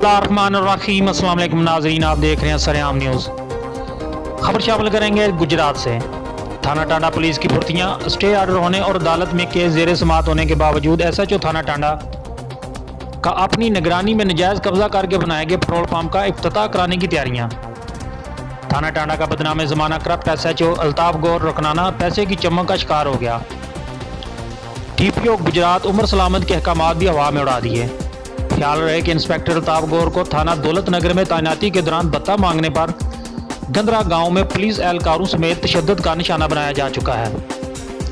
बिस्मिल्लाहिर्रहमानिर्रहीम। अस्सलाम वालेकुम नाज़रीन, आप देख रहे हैं सरेआम न्यूज़। खबर शामिल करेंगे गुजरात से। थाना टांडा पुलिस की फुर्तियाँ, स्टे आर्डर होने और अदालत में केस ज़ेर समाअत होने के बावजूद SHO थाना टांडा का अपनी निगरानी में नजायज़ कब्जा करके बनाए गए पेट्रोल पंप का इफ्तिताह कराने की तैयारियाँ। थाना टांडा का बदनाम ज़माना करप्ट SHO अल्ताफ गौर रुकनाना पैसे की चमक का शिकार हो गया। DPO गुजरात उमर सलामत के अहकामात भी हवा में उड़ा दिए। ख्याल रहे कि इंस्पेक्टर अल्ताफ गौर को थाना दौलत नगर में तैनाती के दौरान भत्ता मांगने पर गंदरा गांव में पुलिस एहलकारों समेत तशद्दुद का निशाना बनाया जा चुका है,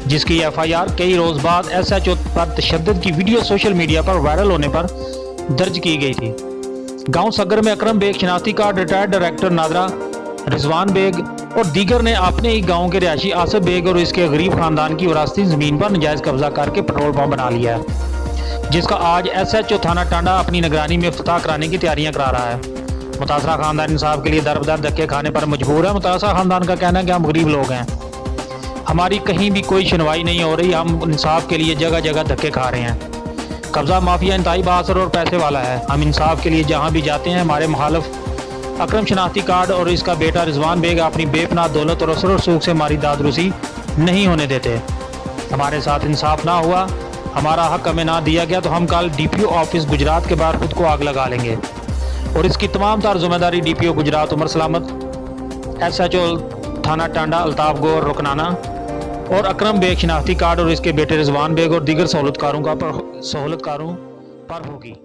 जिसकी FIR कई रोज़ बाद SHO पर तशद्दुद की वीडियो सोशल मीडिया पर वायरल होने पर दर्ज की गई थी। गांव सगर में अकरम बेग शनाख्ती card retired director NADRA, Rizwan Baig और दीगर ने अपने ही गांव के रिहायशी आसिफ बेग और इसके गरीब खानदान की विरासती ज़मीन पर नजायज़ कब्जा करके पेट्रोल पंप बना लिया है, जिसका आज SHO थाना टांडा अपनी निगरानी में इफ्तिताह कराने की तैयारियां करा रहा है। मुतासरा खानदान इंसाफ के लिए दर बदर धक्के खाने पर मजबूर है। मुतासरा खानदान का कहना है कि हम गरीब लोग हैं, हमारी कहीं भी कोई सुनवाई नहीं हो रही, हम इंसाफ के लिए जगह जगह धक्के खा रहे हैं। कब्जा माफिया इंतहाई बाअसर और पैसे वाला है। हम इंसाफ के लिए जहाँ भी जाते हैं हमारे मुखालिफ अकरम शनाख्ती कार्ड और इसका बेटा रिजवान बेग अपनी बेपनाह दौलत और असर और सूख से हमारी दादरुसी नहीं होने देते। हमारे साथ इंसाफ ना हुआ, हमारा हक हमें ना दिया गया तो हम कल DPO ऑफिस गुजरात के बाहर खुद को आग लगा लेंगे और इसकी तमाम तार जिम्मेदारी DPO गुजरात उमर सलामत, SHO थाना टांडा अल्ताफ गौर रुकनाना और अकरम बेग शनाख्ती कार्ड और इसके बेटे रिजवान बेग और दीगर सहूलतकारों पर होगी।